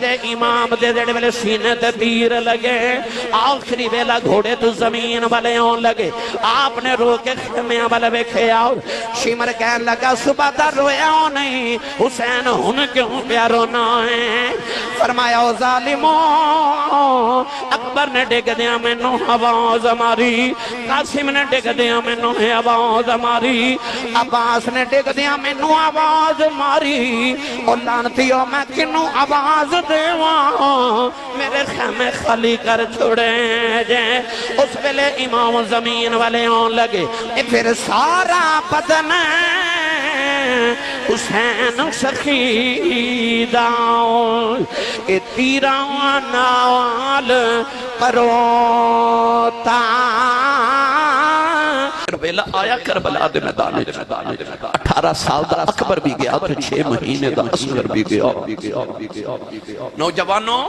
میرے امام دے جڑے ویلے سینے تے تیر لگے آخری ویلا گھوڑے تو زمین والے ہون لگے آپ نے رو کے خیمیاں والے ویکھے آؤ شمر کہن لگا صبح دا رویا ہو نہیں حسین ہن کیوں پیا رونا ہے فرمایا او ظالموں اکبر نے ڈگ دیا میں نو آواز ماری قاسم نے ڈگ دیا میں نو آواز ماری عباس نے ڈگ دیا میں نو آواز ماری اور لانتیوں میں کنو آواز دیواں میرے خیمے خالی کر چھوڑے جائیں اس ویلے امام زمین والے ہون لگے پھر سارا بدن حسین سخیداؤں تیران نال پروتا کربلا آیا کربلا دے میدان 18 سال دا اکبر بھی گیا تو 6 مہینے دا اصغر بھی گیا نوجوانوں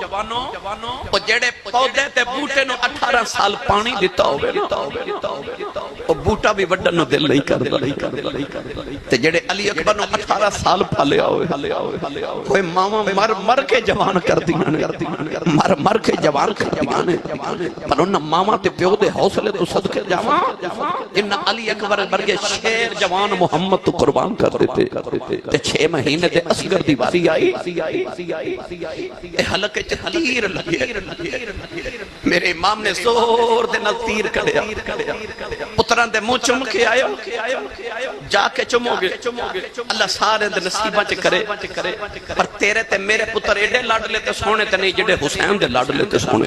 وہ جڑے پودے تے بوٹے نو 18 سال پانی دیتا ہوئے وہ بوٹا بھی وڈن نو دل نہیں کر تے جڑے علی اکبر نو 18 سال پھالیا ہوئے کوئی ماما مر کے جوان کر دیاں مر کے جوان کر دیاں پر انہاں ماما تے پیو دے حوصلے تو صدقے جاواں جنہ علی اکبر برگے شیر جوان محمد تو قربان کر دیتے تے 6 مہینے دے اصغر دی باری آئی اے حلقے چ تیر لگے میرے امام نے زور دے نال تیر کڑیا پتران دے منہ چم کے آئے جا کے چمو گے اللہ سارے دے نصیباں چ کرے پر تیرے تے میرے پتر ایڈے لاڈ لیتے سونے تے نہیں جڑے حسین دے لاڈ لیتے سونے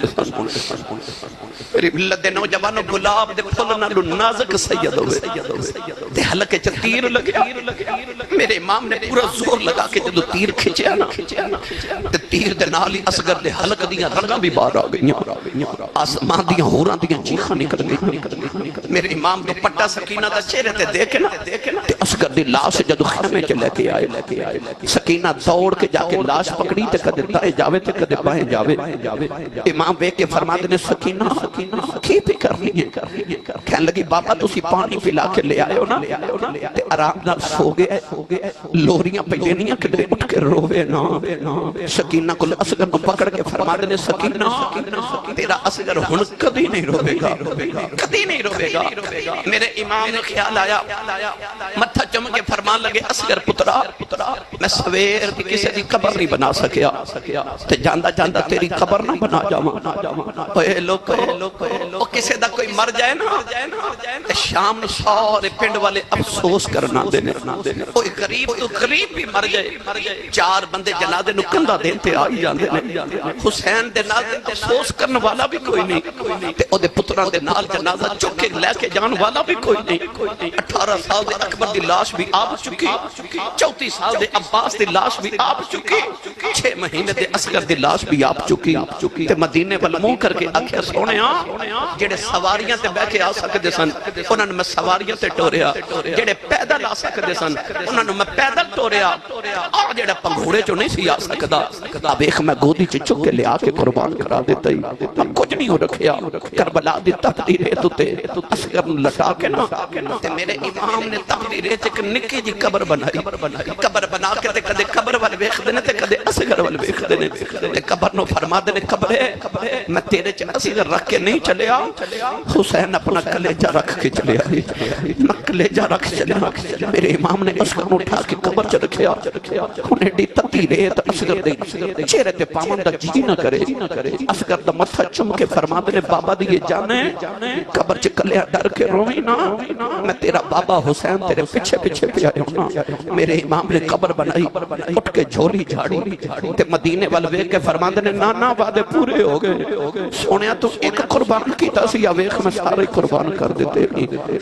میری ملت دے نوجوانوں گلاب دے پھل نالو نازک سید ہوئے تے حلقے چ تیر لگیا میرے امام نے پورا زور لگا کے جدو تیر کھچیا نا تے تیر دے نال ہی اصغر دے حلق دیاں رگاں بھی باہر آ گئیاں آسمان دیاں ہوراں دیاں چیخاں نکل گئی میرے امام دو پٹا سکینہ دا چہرے تے دیکھے نا تے اصغر دی لاش جدو خیمے چ لے کے آئے سکینہ دوڑ کے جا کے لاش پکڑی تے کدے دائیں جاوے تے کدے بائیں جاوے امام ویکھ کے فرماتے نے سکینہ کی بھی کرنی ہے کہنے لگی بابا تسی پانی پلا کے لے آئے ہو نا تے آرام نال سو گئے لوریاں پہ لینیاں کہ اٹھ کے روے نا سکینہ کو اصغر کو پکڑ کے فرماتے نے سکینہ تیرا اصغر ہن کبھی نہیں روے گا میرے امام نے خیال آیا متھا چم کے فرمان لگے اصغر پترا میں سویر دی کسی دی قبر نہیں بنا سکیا تے جاندہ جاندہ تیری قبر نہ بنا جاواں اے لوگ کسی دا کوئی مر جائے نا تے شام نو سارے پنڈ والے افسوس کرنا دینے کوئی غریب تو غریب بھی مر جائے 4 بندے جنازے نو کندھا دیتے آئی جاندے نے حسین دے نال افسوس کرن والا بھی کوئی نہیں تے او دے پتراں دے نال جنازہ چک کے لے کے جان والا بھی کوئی نہیں 18 سال دے اکبر دی لاش بھی آپ چکی 34 سال دے عباس دی لاش بھی آپ چکی 6 مہینے دے اصغر دی لاش بھی آپ چکی تے مدینے وال منہ کر کے آکھیا سونیا جڑے سواریاں تے بیٹھ کے آ سکدے سن انہاں نوں میں سواریاں تے ٹوریا جڑے پیدل آ سکدے سن انہاں نوں میں پیدل ٹوریا آ جڑا پنگھوڑے چوں نہیں سی آ سکدا اب ایک میں گودی چ چک کے لے آ کے قربان کرا دیتا ہی اب کچھ نہیں ہو رکھیا کربلا دی تقدیر تو تے اصغر نوں لٹا کے نا تے میرے امام نے تقدیر تے ایک نکی جی قبر بنائی قبر بنا کے تے کدے قبر ول ویکھدے نے تے کدے اصغر ول ویکھدے نے تے قبر نو فرما دے نے قبر میں تیرے چ اصغر رکھ کے نہیں چلیا حسین اپنا کلیجہ رکھ کے چلے آئی میں کلیجہ رکھ چلیا میرے امام نے اصغر اٹھا کے قبر چ رکھیا انہیں ڈی تتی ریت اصغر دے چہرے تے پاون دا جی نہ کرے اصغر دا متھا چم کے فرما دے بابا دی جانے قبر چ کلیا ڈر کے روئی نا میں تیرا بابا حسین تیرے پیچھے پہ آیا ہوں میرے امام نے قبر بنائی اٹھ کے جھولی جھاڑی تے مدینے وال ویکھ کے فرما دے نا وعدے پورے ہو گئے سونیا تو ایک قربان کیتا سی یا ویکھ میں سارے قربان کر دیتے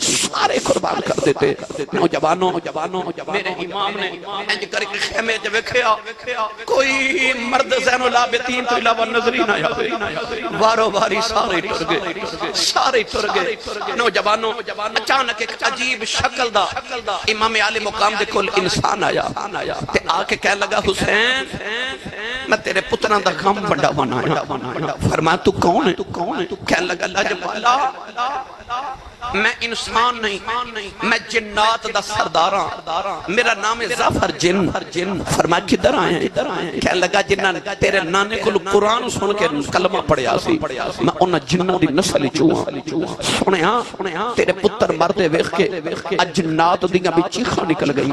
سارے قربان کر دیتے نوجوانوں میرے امام نے انج کر کے خیمے تے ویکھیا کوئی مرد زین العابدین تو علاوہ نظر ہی نہ آیا وارو واری سارے ٹر گئے نوجوانوں اچانک ایک عجیب شکل دا امام عالی مقام دے کول انسان آیا تے آ کے کہنے لگا حسین میں تیرے پتراں دا غم بڑا بنایا فرمایا تو کون ہے کہنے لگا لاجوالا میں انسان نہیں میں جنات دا سرداراں میرا نام ہے ظفر جن فرمایا کدھر آئے ہیں کہنے لگا جنہ تیرے نانے کو قرآن سن کے کلمہ پڑھیا سی میں انہاں جنہ دی نسل چوہاں سنیا تیرے پتر مردے ویخ کے جنات دیاں بھی چیخاں نکل گئی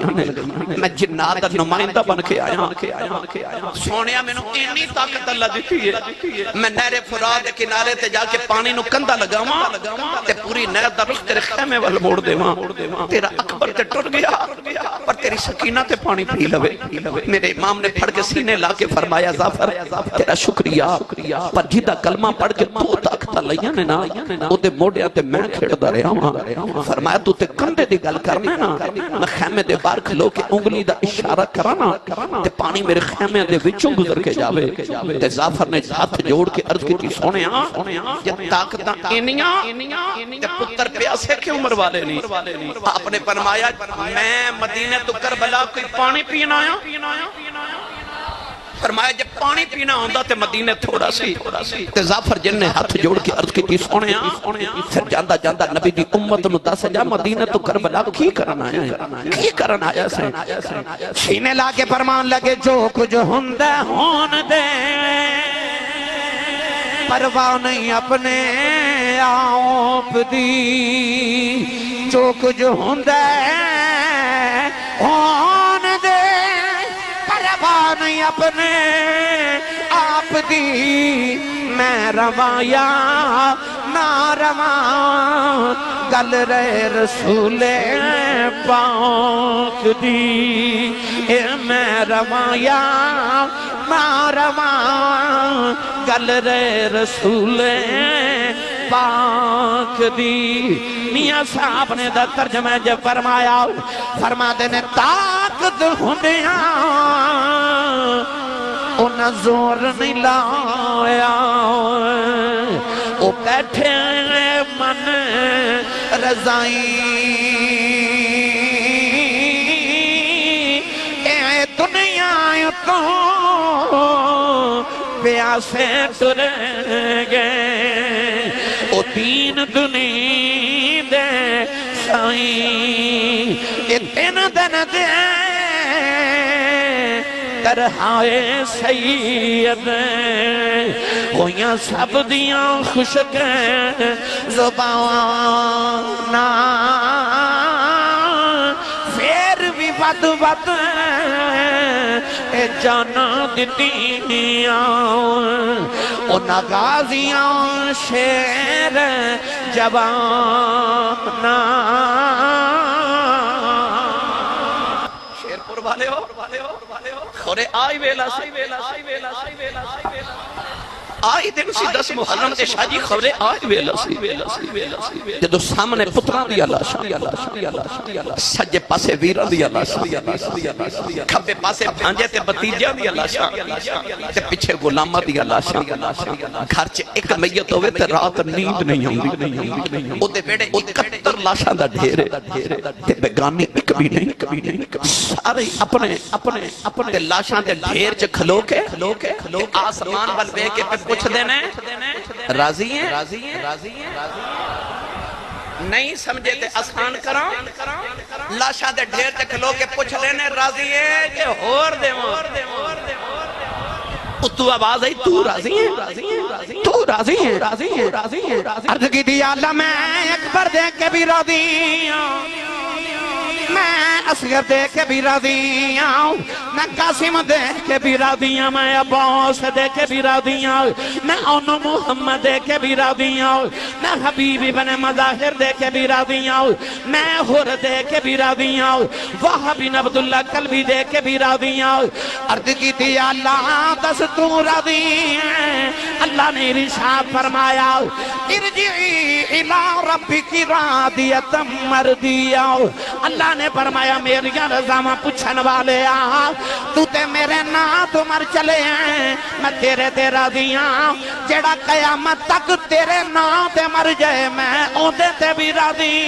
میں جنات دا نمائندہ بن کے آیا سونیا میں نے اینی طاقت اللہ دیتی ہے میں نہر فرات کے کنارے تے جا کے پانی نو کندہ لگاواں تے پوری نہر دا رخ تیرے خیمے وال موڑ دیواں تیرا اکبر تے ٹر گیا پر تیری سکینہ تے پانی پی لوے میرے امام نے پڑھ کے سینے لا کے فرمایا ظفر تیرا شکریہ پر جیدہ کلمہ پڑھ کے تو طاقت لیا نے نا او دے موڑیا تے میں کھیڑ دا رہا ہوں فرمایا تو تے کندے دی گل کرنا نا میں خیمے دے بار کھلو کے انگلی دا اشارہ کرانا تے پانی میرے خیمے دے وچوں گزر کے جاوے تے ظفر نے ہاتھ جوڑ کے عرض کی سونیا یہ طاقتاں اینیاں تے پتر پیاسے کیوں مروالے نہیں آپ نے فرمایا میں مدینہ تو کربلا کوئی پانی پینا آیا فرمایا جب پانی پینا ہوندہ تے مدینہ تھوڑا سی تے ظفر جن نے ہاتھ جوڑ کے عرض کی سونیا پھر جاندہ نبی دی امت نو دس جا مدینہ تو کربلا کی کرنا آیا سے سینے لا کے فرمان لگے جو کچھ ہوندہ ہون دے پرواہ نہیں اپنے آپ دی جو کچھ ہوندہ ہون دے پرواہ نہیں اپنے آپ دی میں روایا نہ رواں گل رہے رسول پاک دی میں روایا نہ رواں گل رہے رسول پاک دی میاں صاحب نے دا ترجمہ جب فرما دینے طاقت ہوندیاں انہاں زور نہیں لایا او بیٹھے من رضائی اے دنیا تو پیاسے ٹر گئے او تین دنی دے سائیں اے تین دن دے ترہائے سید ہویاں سب دیاں خوشک زبانہ پھر بھی ود اے جانا دیتیاں انہاں غازیاں شیر جوانہ شیر پور والے ہو خورے آئی ویلا آئی دن سی 10 محرم تے شاہ جی خبرے آئی ویلا سی جدو سامنے پتران دیا لاشا سجے پاسے ویران دیا لاشا کھبے پاسے بھانجے تے بتیجہ دیا لاشا تے پچھے غلامہ دیا لاشا گھرچے ایک میت ہوئے تے رات نیند نہیں ہوندی او دے بیڑے 71 لاشا دا ڈھیرے تے بیگانی ایک بھی نہیں سارے اپنے لاشا دے ڈھیر چے کھلو کے آسمان وال بے کے پوچھ دینے راضی ہیں نہیں سمجھے تے آسان کرام لاشا دے ڈھیر تے کھلو کے پوچھ دینے راضی ہے کہ ہور دے تو آواز ہے تو راضی ہیں تو راضی ہیں عرض کی دیا اللہ میں اکبر دیکھ کے بھی راضی ہوں میں اصغر دیکھ کے بھی راضی ہوں میں قاسم دیکھ کے بھی راضی ہوں میں عباس دیکھ کے بھی راضی ہوں میں انو محمد دیکھ کے بھی راضی ہوں میں حبیب ابن مظاہر دیکھ کے بھی راضی ہوں میں حر دیکھ کے بھی راضی ہوں وہب بن عبداللہ قلبی دیکھ کے بھی راضی ہوں عرض کی تھی اللہ دس تو راضی ہیں اللہ نے ارشاد فرمایا ارجعی الی ربک راضیۃ مرضیہ اللہ نے فرمایا میری رضا پوچھن والے تو تے میرے نا تو مر چلے ہیں میں تیرے تے راضی ہوں جیڑا قیامت تک تیرے نا تے مر جائے میں اوندے تے بھی راضی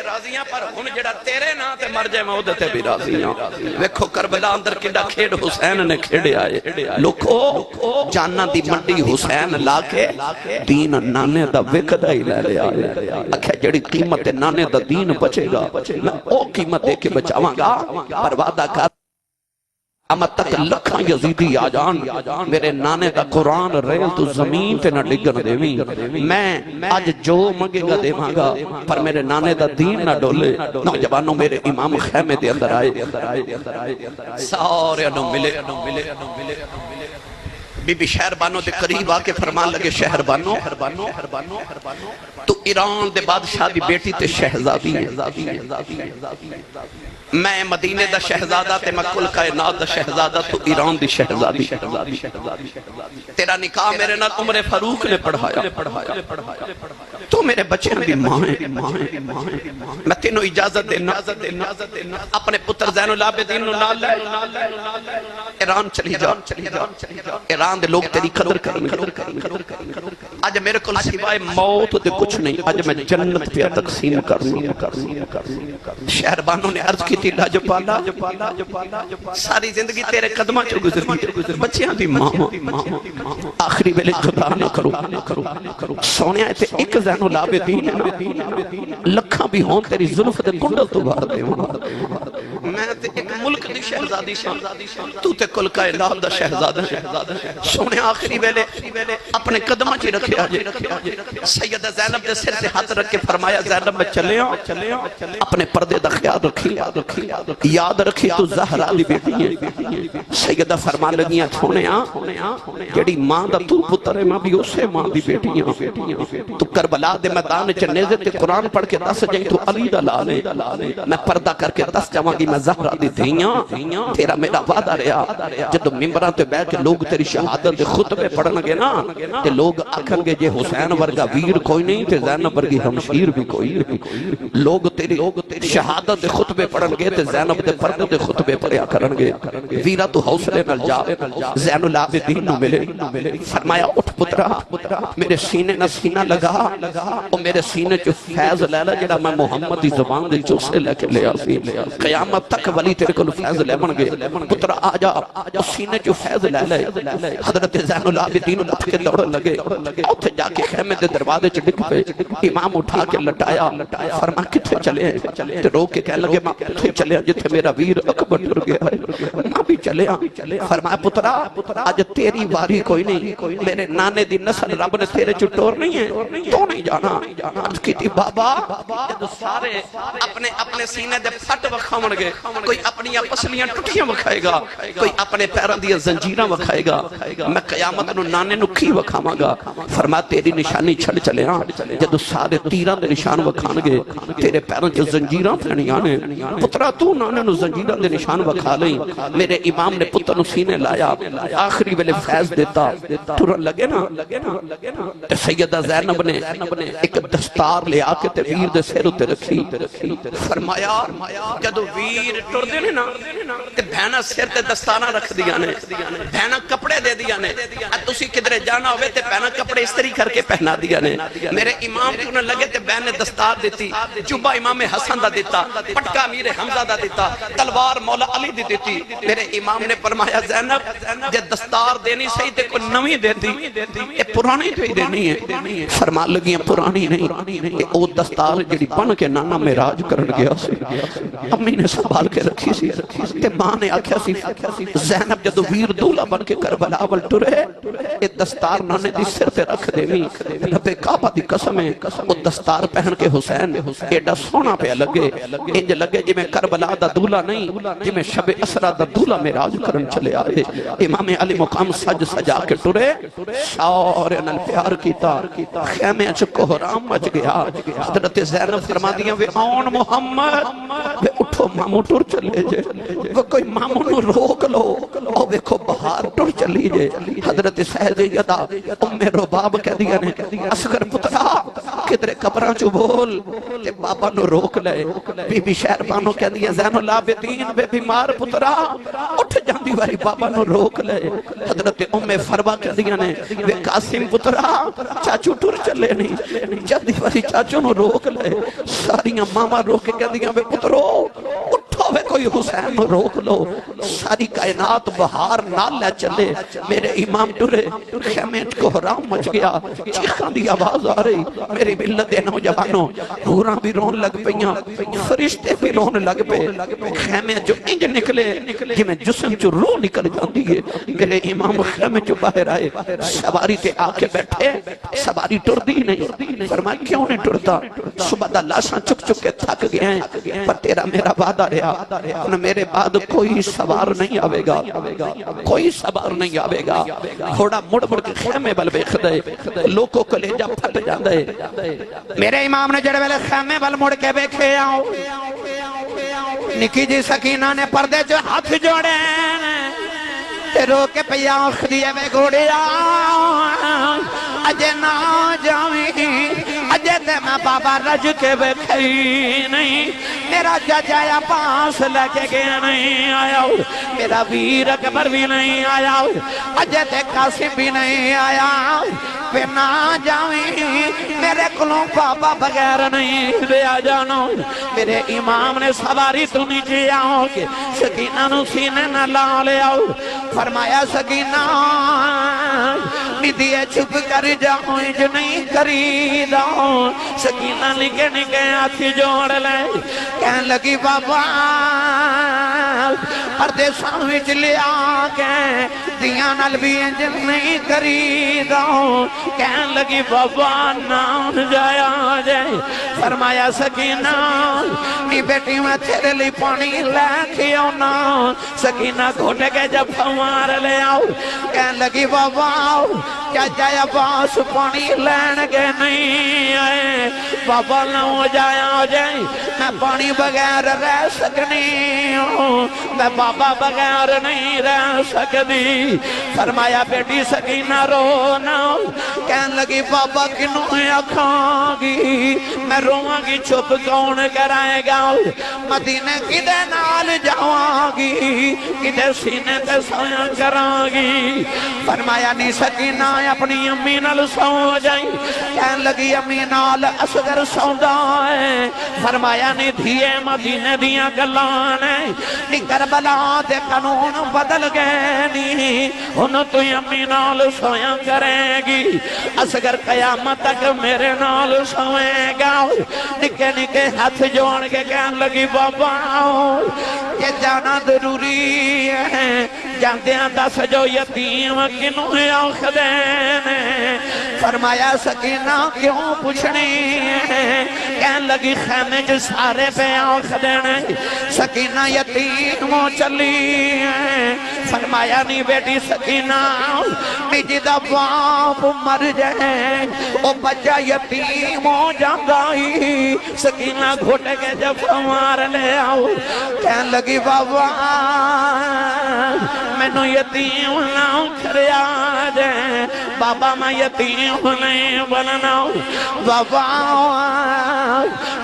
راضی ہاں پر ہن جڑا تیرے نا تے مر جائے میں اودے تے بھی راضی ہاں ویکھو کربلا اندر کڈا کھیڈ حسین نے کھیڈیا ہے لوکو جاناں دی منڈی حسین لا کے دین نانے دا وکدا ہی لے لیا اکھے جڑی قیمت نانے دا دین بچے گا میں او قیمت دے کے بچاواں گا پر وعدہ کر قیامت تک لکھاں یزیدی آ جان میرے نانے دا قرآن ریل تو زمین تے نہ ڈگن دیویں میں آج جو منگے گا دیواں گا پر میرے نانے دا دین نہ ڈولے نوجوانوں میرے امام خیمے دے اندر آئے سارے انہوں ملے بی بی شہربانوں دے قریب آکے فرمان لگے شہربانوں تو ایران دے بادشاہ دی بیٹی تے شہزادی ہے میں مدینے دا شہزادہ تے میں کل کائنات دا شہزادہ تو ایران دی شہزادی تیرا نکاح میرے نال عمر فاروق نے پڑھایا تو میرے بچے دی ماں ہے میں تینوں اجازت دینا اپنے پتر زین العابدین نال لے ایران چلی جا ایران دے لوگ تیری قدر کریں آج میرے کل سوائے موت دے کچھ نہیں آج میں جنت پہ تقسیم کروں شہربانوں نے عرض کی تھی لاجپالا ساری زندگی تیرے قدمہ چو گزر بچیاں دی ماں آخری ویلے جدا نہ کرو سونیا تے ایک زین العابدین لکھاں بھی ہون تیری ظلف دے کنڈل تو بار دے میں تے ایک ملک دی شہزادی تو تے کل کائنات دا شہزادہ سونے آخری ویلے اپنے قدمہ چی رکھے آجے سیدہ زینب دے سر سے ہاتھ رکھ کے فرمایا زینب میں چلے اپنے پردے دا خیال رکھی یاد رکھی تو زہرا دی بیٹی ہے سیدہ فرما لگیاں چھوڑیاں جڑی ماں دا تو پتر ہے ماں بھی اسے ماں دی بیٹیاں تو کربلا دے میدان چنیزے تے قرآن پڑھ کے دس جائیں تو علی دا لالے میں پردہ کر کے دس جاواں گی میں زہرا دی دھیاں تیرا میرا وعدہ رہا جدو ممبران تے بیٹھ کے لوگ تیری شہادت دے خطبے پڑھن گے نا تے لوگ آکھن گے جے حسین ورگا ویر کوئی نہیں تے زینب ورگی ہمشیر بھی کوئی لوگ تیری شہادت دے خطبے پڑھن گے تے زینب دے پردے دے خطبے پڑھیا کرن گے ویرہ تو حوصلے نل جا زین العابدین نو ملے فرمایا اٹھ پترا میرے سینے نہ سینہ لگا اور میرے سینے جو فیض لے لے جڑا میں محمد دی زبان دے چوسے لے کے لے آسی قیامت تک ولی تیرے کو فیض لے بن گے پترا آجا سینے جو فیض لے لے حضرت زین العابدین اٹھ کے دوڑ لگے اوتھے جا کے خیمے دے دروازے چ ڈگ پے امام اٹھا کے لٹایا فرما کتھے چلے تے رو کے کہنے لگے ماں کتھے چلے جتھے میرا ویر اکبر ٹر گیا ہے ماں بھی چلے فرمایا پترا آج تیری واری کوئی نہیں میرے نانے دی نسل رب نے تیرے چٹور نہیں ہے تو نہیں جانا عرض کی تھی بابا جب سارے اپنے سینے دے پھٹ وکھاون گے کوئی اپنی پسلیاں ٹکیاں وکھائے گا کوئی اپنے پیروں دی زنجیراں وکھائے گا میں قیامت نو نانے نو کی وکھاواں گا فرما تیری نشانی چھڑ چلے ہاں جدو سارے تیراں دے نشان وکھان گے تیرے پیروں چ زنجیراں پھنیاں نے پترا تو نانے نو زنجیراں دے نشان وکھا لئی میرے امام نے پتر نو سینے لایا آخری ویلے فیض دیتا ٹرن لگے نا تے سیدہ زینب نے ایک دستار لے آ کے تے ویر دے سر تے رکھی فرمایا جدو ویر ٹر دے نا تے بہنا سر تے دستاراں رکھ دیا نے بہنا کپڑے دے دیا نے تسی کدھر جانا ہوئے تے بہنا کپڑے استری کر کے پہنا دیا نے میرے امام ٹرن لگے تے بہن نے دستار دیتی جبہ امام حسن دا دیتا پٹکا امیر حمزہ دا دیتا تلوار مولا علی دی دیتی میرے امام نے فرمایا زینب جے دستار دینی صحیح تے کوئی نویں دے دی اے پرانی تو ہی دینی ہے فرما لگیاں پرانی نہیں او دستار جڑی بن کے نانا معراج کرن گیا سی امی نے سنبھال کے رکھی سی تے ماں نے آکھیا سی زینب جدو ویر دولا بن کے کربلا ول ٹرے اے دستار نانے دی سر تے رکھ دیویں رب کعبہ دی قسم ہے او دستار پہن کے حسین ایڈا سونا پہ لگے انج لگے جی میں کربلا دا دولا نہیں جی میں شب اسرا دا دولا معراج کرن چلے آئے امام علی مقام سج سجا کے ٹرے سارے نال پیار کیتا خیمے چ کوہرام مچ گیا حضرت زینب فرما دیاں وے آن محمد وے اٹھو مامو ٹر چلے جے وہ کوئی مامو نو روک لو او ویکھو بہار ٹر ٹر چلی جے حضرت سیدہ ام رباب کہہ دیا نے اصغر پترا کدھر قبراں چو بول تے بابا نو روک لے بی بی شہربانو کہہ دیا زین العابدین بے بیمار پترا اٹھ جاندی واری بابا نو روک لے حضرت ام فروا کہہ دیا نے بے قاسم پترا چاچو ٹر چلے نہیں جاندی واری چاچو نو روک لے ساریاں ماما روک کے کہہ دیا بے پترو اٹھو بے کوئی حسین نو روک لو ساری کائنات بہار نال لے چلے میرے امام ٹرے خیمت کو حرام مچ گیا چیخاں دی آواز آ رہی میری ملت دے نوجوانوں نوراں بھی رون لگ پئیاں فرشتے بھی رون لگ پے خیمے جو انج نکلے جی میں جسم جو روح نکل جاندی ہے میرے امام خیمے جو باہر آئے سواری تے آ کے بیٹھے سواری ٹر دی نہیں فرمایا کیوں نہیں ٹرتا صبح دا لاشاں چک چک کے تھک گئے ہیں پر تیرا میرا وعدہ رہا میرے بعد کوئی سوار نہیں آوے گا کوئی سوار نہیں آوے گا گھوڑا مڑ مڑ کے خیمے بل بیخ دے لوگوں کلیجہ پھٹ جا دے میرے امام نے جڑے ویلے خیمے بل مڑ کے بیکھے آؤ نکی جی سکینہ نے پردے جو ہاتھ جوڑے تے رو کے پیاخ دیئے بے گھوڑیا اجے نہ جاویں اجے تے میں بابا رج کے بیکھئی نہیں میرا ججایا پاس لگے گیا نہیں آیا میرا ویر اکبر بھی نہیں آیا اجے تے قاسم بھی نہیں آیا پہ نہ جاویں میرے کلوں بابا بغیر نہیں دے آ جانا میرے امام نے سواری تو نیچے آؤ کہ سکینہ نو سینے نہ لا لے آؤ فرمایا سکینہ ندیے چھپ کر جاؤں جو نہیں کریدا سکینہ نکے نکے ہاتھی جوڑ لے کہنے لگی بابا پردے ساموچ لیا کے دیاں نال بھی انجل نہیں کریدا کہنے لگی بابا نام جایا جائے فرمایا سکینہ نی بیٹی میں تیرے لی پانی لے کے آنا سکینہ گھوٹے کے جب فوار لے آؤ کہنے لگی بابا کیا جایا باس پانی لین کے نہیں آئے بابا نہ جایا جائے میں پانی بغیر رہ سکنی ہوں میں بابا بغیر نہیں رہ سکتی فرمایا بیٹی سکینہ رونا کہنے لگی بابا کنوں اکھاں گی میں رواں گی چھپ کون کرائے گا مدینے کدے نال جاواں گی کدے سینے تے سویاں کراں گی فرمایا نہیں سکینہ اپنی امی نال سو جائیں کہنے لگی امی نال اصغر سودا ہے فرمایا نہیں دھیے مدینے دیاں گلانے نی کربلا دے قانون بدل گئے نہیں انہوں تو امی نال سویاں کرے گی اصغر قیامت تک میرے نال سوئے گا نکے نکے ہاتھ جوڑ کے کہنے لگی بابا یہ جانا ضروری ہے جاندیاں دس جو یتیم کنوں آخ دینے فرمایا سکینہ کیوں پوچھنی ہے کہنے لگی خیمے جو سارے پہ آخ دینے سکینہ یتیموں چلی ہے فرمایا نہیں بیٹی سکینہ نجی دا باپ مر جائے او بچہ یتیم ہو جاندائی سکینہ گھوٹے کے جب ہمار لے آؤ کہنے لگی بابا میں نو یتیم نہ کریا جائے بابا میں یتیم نہیں بننا بابا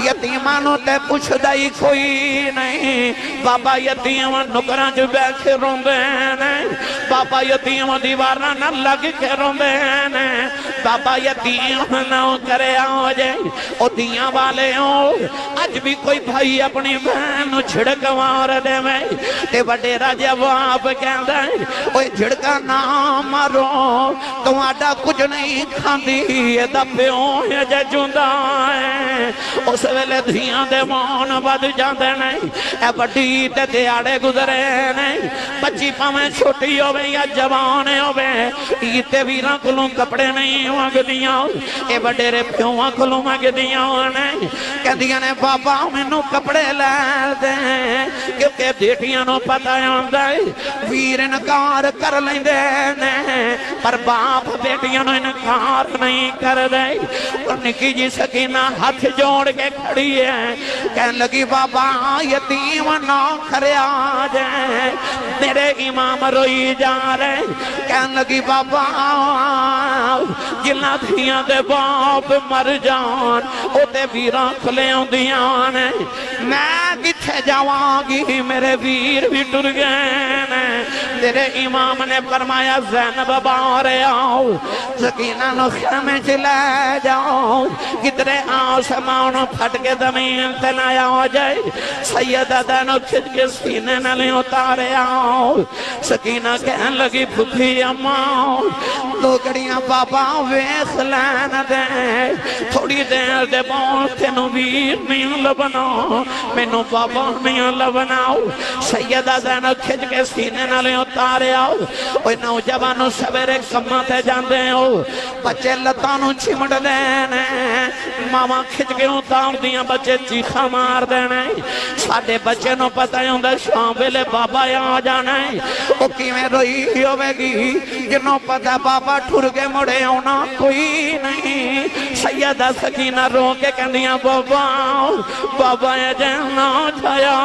یتیمانوں تے پوچھ دائی کوئی نہیں بابا یتیم نکران جو بیٹھے روندے نہیں بابا یتیم دیوارنا نہ لگ کے روندے نہیں بابا یتیم نہ کرے آؤ جائے او دیاں والے ہوں آج بھی کوئی بھائی اپنی بہن چھڑک مار دے میں تے بڑے راجہ باپ کہندے اوہ جھڑکا نہ مارو تو آڈا کچھ نہیں کھاندی یہ دبیوں یہ جے جوندہ ہے اس ویلے دھیاں دے مون بد جاندے نہیں اے بڑی تے دیاڑے گزرے نہیں بچی پاویں چھوٹی ہوئے یا جوانے ہوئے ایتے ویران کلوں کپڑے نہیں مانگ دیاں اے بڑے رے پیوہاں کلوں مانگ دیاں نہیں کہہ دیاں نے بابا منو کپڑے لے دیں کیونکہ بیٹیاں نو پتہ آندے ویر انکار کر لیں دے پر باپ بیٹیاں نو انکار نہیں کر دے اور نکی جی سکینہ ہاتھ جوڑ کے کھڑی ہے کہنے لگی بابا یتیم نہ کرے آجے میرے امام روئی جا رہے کہن لگی بابا جنہ دھیاں دے باپ مر جان او تے ویران کھلے ہوں دیاں نے میں کتھے جاواں میرے ویر بھی ٹر گئے میرے امام نے فرمایا زینب بارے آؤ سکینہ نو خیمے چلے جاؤ کدرے آسمان پھٹ کے زمین تے نہ آ جائے سیدہ دینو کھچ کے سینے نہ لے اتارے آؤ سکینہ کہن لگی پھپھی اماں دو گڑیاں بابا ویخ لین دے تھوڑی دیر دے بول تینو ویر نہیں لبنا مینو بابا نہیں لبنا سیدہ زینب کھچ کے سینے نہ لے اتارے آؤ اوہ نوجوانو سویرے کماں تے جاندے ہو بچے لتانو چمڑ دینے ماما کھچ کے اتار دیاں بچے چیخا مار دینے ساڑھے بچے نو پتہ ہوں دے شام ویلے بابا آ جانے او کیویں روئی ہوئے گی جنہوں پتہ بابا ٹھر کے مڑے ہونا کوئی نہیں سیدہ سکینہ رو کے کہندیاں بابا بابا جانا جایا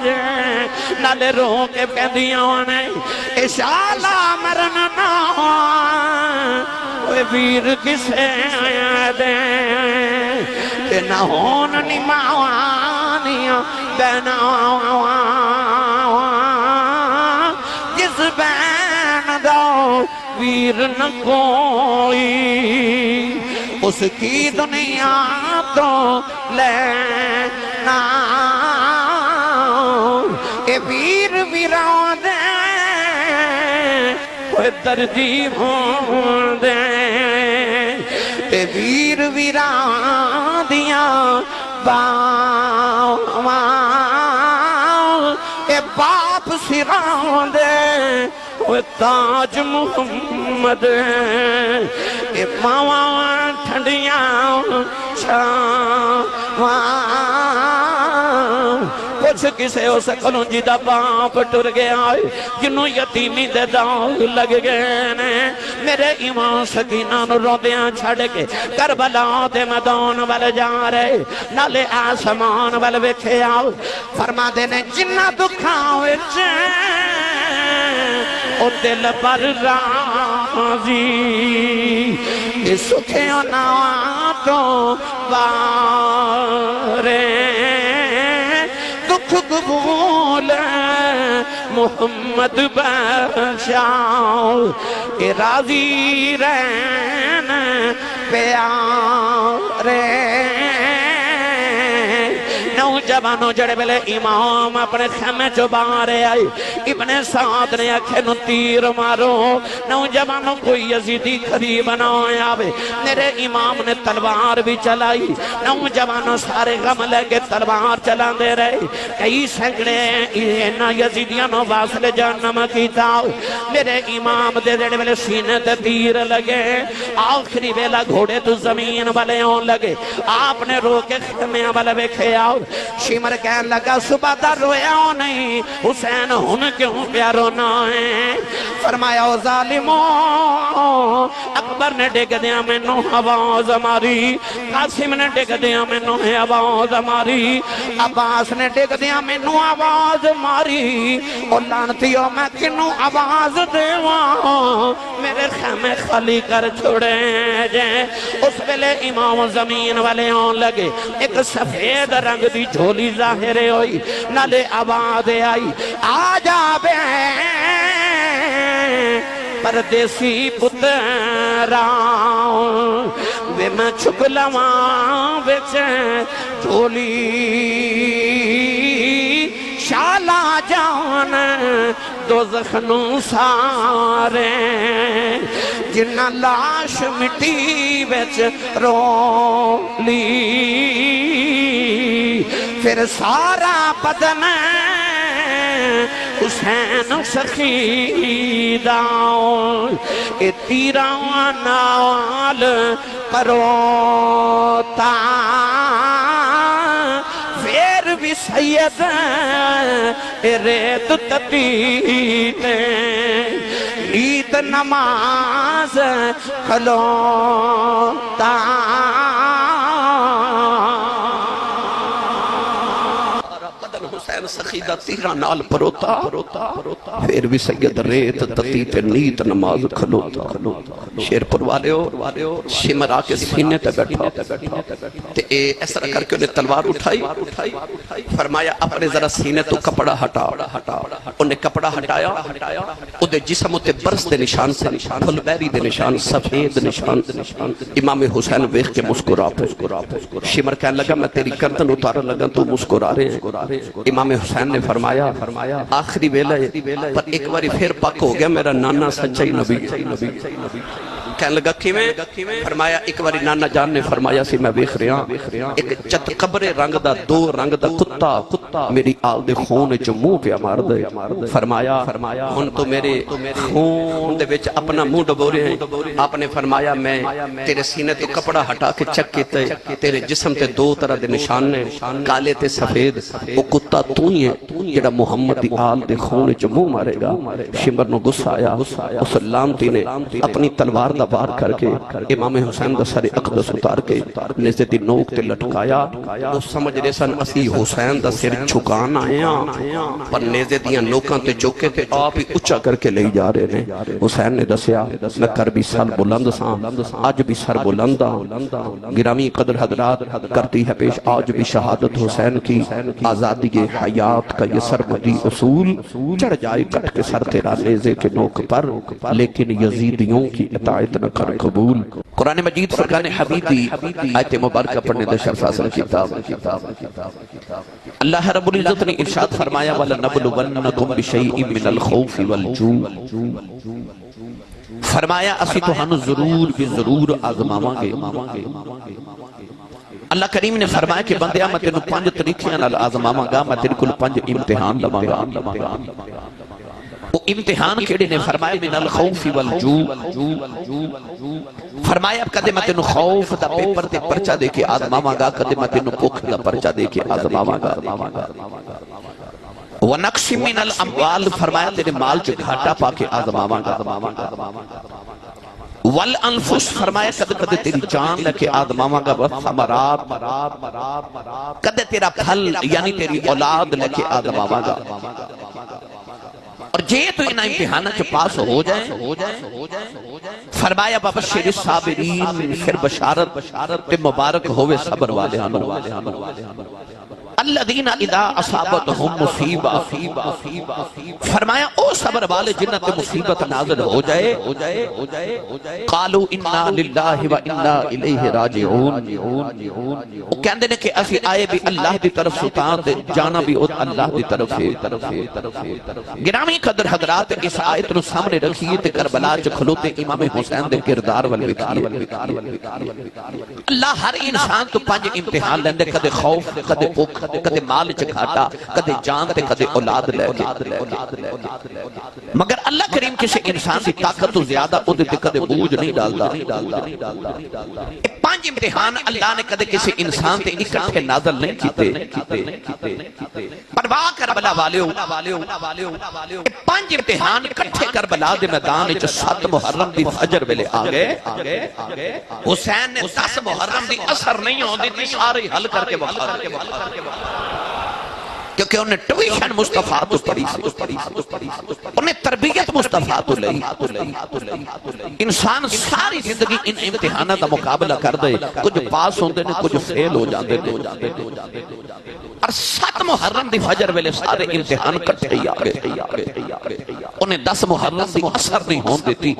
جائے نالے رو کے کہندیاں اشالہ مرنا نا اوہ ویر کسے آیا دے کہ نہ ہون نماوانیاں بیناوان جس بین دو ویر نہ کوئی اس کی دنیا تو لینا اے ویر ویران دے کوئی ترجیح ہوں دے اے ویر ویران دیاں باواں اے باپ سران دے وہ تاج محمد اے ماواں ٹھنڈیاں چھاواں کچھ کسے ہو سکلوں جیدہ باپ ٹر گیا جنہوں یتیمی دے داغ لگ گئے نے میرے امام سکینہ نو رو دیاں چھڑ کے کربلا دے میدان وال جا رہے نالے آسمان وال ویکھے آؤ فرما دینے جنہ دکھاوے او دل پر راضی کہ سکھیوں نواتوں بارے دکھ قبول محمد بشاؤ کہ راضی رہن پیارے نوجوانوں جڑے بلے امام اپنے خیمے چو بارے آئی ابن سعد نے اکھے نو تیر مارو نوجوانوں کوئی یزیدی قریب نہ آوے میرے امام نے تلوار بھی چلائی نوجوانوں سارے غم لگے تلوار چلا دے رہے کئی سنگڑے اینا یزیدیاں نو واصل جہنم کی تاؤ میرے امام دے جڑے بلے سینے تے تیر لگے آخری بیلا گھوڑے تو زمین والے ہون لگے آپ نے رو کے خیمے والے بیکھے آؤ شمر کہن لگا صبح در رویا ہو نہیں حسین ہن کیوں پیا رونا ہے فرمایا او ظالموں اکبر نے ڈگ دیا میں نو آواز ماری قاسم نے ڈگ دیا میں نو آواز ماری عباس نے ڈگ دیا میں نو آواز ماری او لانتیوں میں کنو آواز دیواں میرے خیمے خالی کر چھوڑے جائیں اس ویلے امام زمین والے آن لگے ایک سفید رنگ دی جھولی ظاہرے ہوئی نالے آواز آئی آجا بے پردیسی پتراؤں وے میں چھپ لواں بچے جھولی شالا جان دو زخنوں سارے جنہ لاش مٹی بچ رو لی پھر سارا بدن حسین سخیداؤں اے تیراں نال پروتا پھر بھی سید ریت تتیتے نیت نماز کھلوتا حسین سخی دا تیرہ نال پروتا پھر بھی سید ریت تتی تے نیت نماز کھلوتا شیر پر والیو شمر آکے سینے تے بیٹھا تے اس طرح کر کے انہیں تلوار اٹھائی فرمایا اپنے ذرا سینے تو کپڑا ہٹا انہیں کپڑا ہٹایا ادھے جسم تے برس دے نشان سے پھل بیری دے نشان سفید نشان امام حسین ویخ کے مسکرا شمر کہنے لگا میں تیری گردن اتارا لگا تو مسکرا رہے ہیں امام حسین نے فرمایا آخری ویلہ پر ایک باری پھر پک ہو گیا میرا نانا سچائی نبی کہنے لگا کیویں فرمایا ایک باری نانا جان نے فرمایا سی میں ویکھ رہا ایک چت قبر رنگ دا دو رنگ دا کتا میری آل دے خون وچ منہ پیا مار دے فرمایا ہن تو میرے خون دے وچ اپنا منہ ڈبو رہے ہیں آپ نے فرمایا میں تیرے سینے تو کپڑا ہٹا کے چک کیتے تیرے جسم تے دو طرح دے نشان نے کالے تے سفید وہ کتا تو ہی ہے جڑا محمد دی آل دے خون وچ منہ مارے گا شمر نو غصہ آیا اس لعنتی نے اپنی تلوار دا بار کر کے امام حسین دا سر اقدس اتار کے نیزے دی نوک تے لٹکایا وہ سمجھ رہے سن اسی حسین دا سر چھکان آیا پر نیزے دیاں نوکاں تے چوکے تے آپ ہی اچھا کر کے لے جا رہے ہیں حسین نے دسیا میں کر بھی سر بلند ساں آج بھی سر بلندہ گرامی قدر حضرات کرتی ہے پیش آج بھی شہادت حسین کی آزادی حیات کا یہ سرمدی اصول چڑھ جائے کٹ کے سر تیرا نیزے کے نوک پر لیکن یزیدیوں کی اطاعت نہ کر قبول قرآن مجید فرقان حمیدی آیت مبارکہ پڑھنے دے شرف حاصل کتاب اللہ رب العزت نے ارشاد فرمایا وَلَنَبْلُوَنَّكُمْ بِشَيْءٍ مِّنَ الْخَوْفِ وَالْجُوعِ فرمایا اسی تو ہنو ضرور آزماواں گے اللہ کریم نے فرمایا کہ بندیا میں تینوں 5 طریقیاں نال آزماواں گا میں تیرے کل 5 امتحان لواں گا وہ امتحان کیڑے نے فرمایا من الخوف والجوع فرمایا اب کدے میں تینوں خوف دا پیپر تے پرچہ دے کے آزماواں گا کدے میں تینوں بھوک دا پرچہ دے کے آزماواں گا وَنَقْسِ مِنَ الْأَمْوَالِ فرمایا تیرے مال چ گھاٹا پا کے آزماواں گا والانفس فرمایا کدے تیری جان لے کے آزماواں گا والثمرات کدے تیرا پھل یعنی تیری اولاد لے کے آزماواں گا اور جے تو انہا امتحانہ چ پاس ہو جائیں فرمایا ببشر الصابرین پھر بشارت تے مبارک ہوئے صبر والے الذین اذا اصابتہم مصیبہ فرمایا او صبر والے جنہ تے مصیبت نازل ہو جائے قالوا انا للہ و انا الیہ راجعون وہ کہندے نے کہ اسی آئے بھی اللہ دی طرف سلطان دے جانا بھی اللہ دی طرف ہے گرامی قدر حضرات اس آیت نو سامنے رکھیے تے کربلا چ کھلوتے امام حسین دے کردار ول وکھیے اللہ ہر انسان تو 5 امتحان لیندے کدے خوف کدے بھوک کدے مال چ گھاٹا کدے جان تے کدے اولاد لے کے مگر اللہ کریم کسی انسان دی طاقت تو زیادہ اودے تے کدے بوجھ نہیں ڈالدا 5 امتحان اللہ نے کدے کسی انسان تے اکٹھے نازل نہیں کیتے پرواہ کربلا والیو 5 امتحان اکٹھے کربلا دے میدان وچ 7 محرم دی فجر ویلے آ گئے حسین نے 10 محرم دی اثر نہیں ہوندی تے سارے حل کر کے وقت کیونکہ انہیں ٹویشن مصطفیٰ تو پڑھی انہیں تربیت مصطفیٰ تو لئی انسان ساری زندگی ان امتحانات کا مقابلہ کر دے کچھ پاس ہوندے نے کچھ فیل ہو جاندے اور 7 محرم دی فجر ویلے سارے امتحان کٹھے ہی آگے انہیں 10 محرم دی اثر نہیں ہون دیتی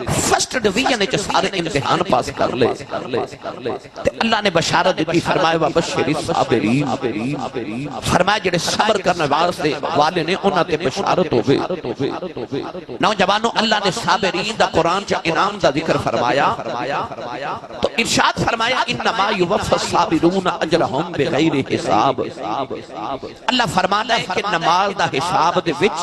فرسٹ ڈویژن نے سارے امتحان پاس کر لے تے اللہ نے بشارت دیتی فرمایا وبشر الصابرین فرمایا جڑے صبر کرنے والے نے انہاں تے بشارت ہوے نوجوانوں اللہ نے صابرین دا قرآن چا انعام دا ذکر فرمایا تو ارشاد فرمایا انما یوفى الصابرون اجرهم بغیر حساب اللہ فرماتا ہے کہ نماز دا حساب دے وچ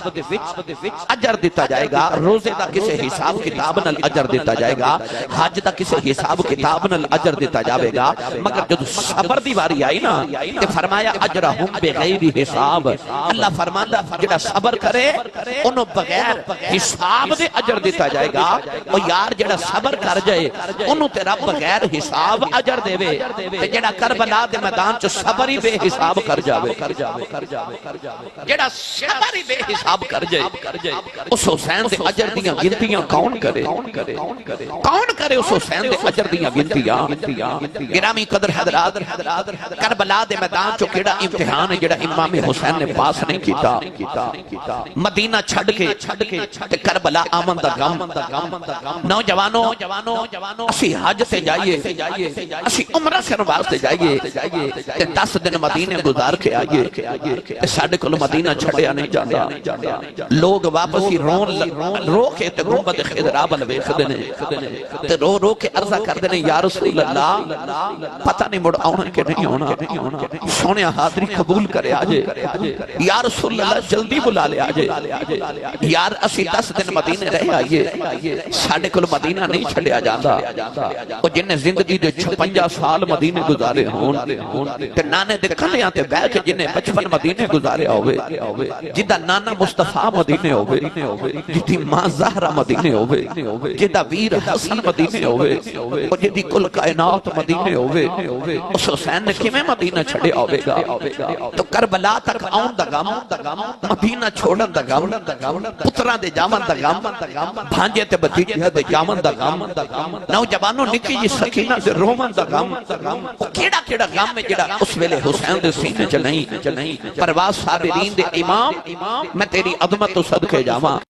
اجر دیتا جائے گا روزے دا کسے حساب کتاب نال اجر دیتا جائے گا حج دا کسے حساب کتاب نال اجر دیتا جاوے گا مگر جب صبر دی واری آئی نا تے فرمایا اجرہم بغیر حساب اللہ فرماندا جڑا صبر کرے انہوں بغیر حساب دے اجر دیتا جائے گا اور یار جڑا صبر کر جائے انہوں تے رب بغیر حساب اجر دے وے تے جڑا کربلا دے میدان چ صبر ہی بے حساب کر جاوے جڑا صبر ہی بے حساب کر جائے اس حسین دے اجر دیاں گنتیاں کون کرے کون کرے اس حسین دے اجر دیاں گنتیاں گرامی قدر حضرات کربلا دے میدان چ کیڑا امتحان ہے جڑا امام حسین نے پاس نہیں کیتا مدینہ چھڑ کے تے کربلا آمن دا غم نوجوانوں اسی حج سے جائیے اسی عمرہ سے واسطے جائیے تے 10 دن مدینے گزار کے آئیے تے ساڈے کول مدینہ چھڑیا نہیں جاندا لوگ واپس ہی رو کے تے گنبد خضرا ول ویکھدے نے تے رو کے عرض کردے نے یا رسول اللہ پتہ نہیں مڑ آونا کہ نہیں آونا سونیا حاضری قبول کرے آجے یا رسول اللہ جلدی بلا لے آجے یار اسی 10 دن مدینے رہ آئیے ساڑھے کل مدینہ نہیں چھڑیا جاندہ اور جنہیں زندگی دے 56 سال مدینے گزارے ہون تے نانے دے کھلیاں تے بیٹھ جنہیں 55 مدینے گزارے ہوئے جدہ نانا مصطفیٰ مدینے ہوئے جدی ماں زہرہ مدینے ہوئے جدہ ویر حسن مدینے ہوئے اور جدی کل کائنات مدینے ہوئے اس حسین نے کمیں مدینہ چھڑے ہوئے گا تو کربلا تک آن دا غم مدینہ چھوڑن دا غم پتران دے جامن دا غم بھانجے تے بتیجے دے جامن دا غم نوجوانوں نکی جی سکینہ دے رومن دا غم کیڑا غم میں جڑا اس ویلے حسین دے سینے چلائیں پرواز صابرین دے امام میں تیری عظمت و صدقے جاواں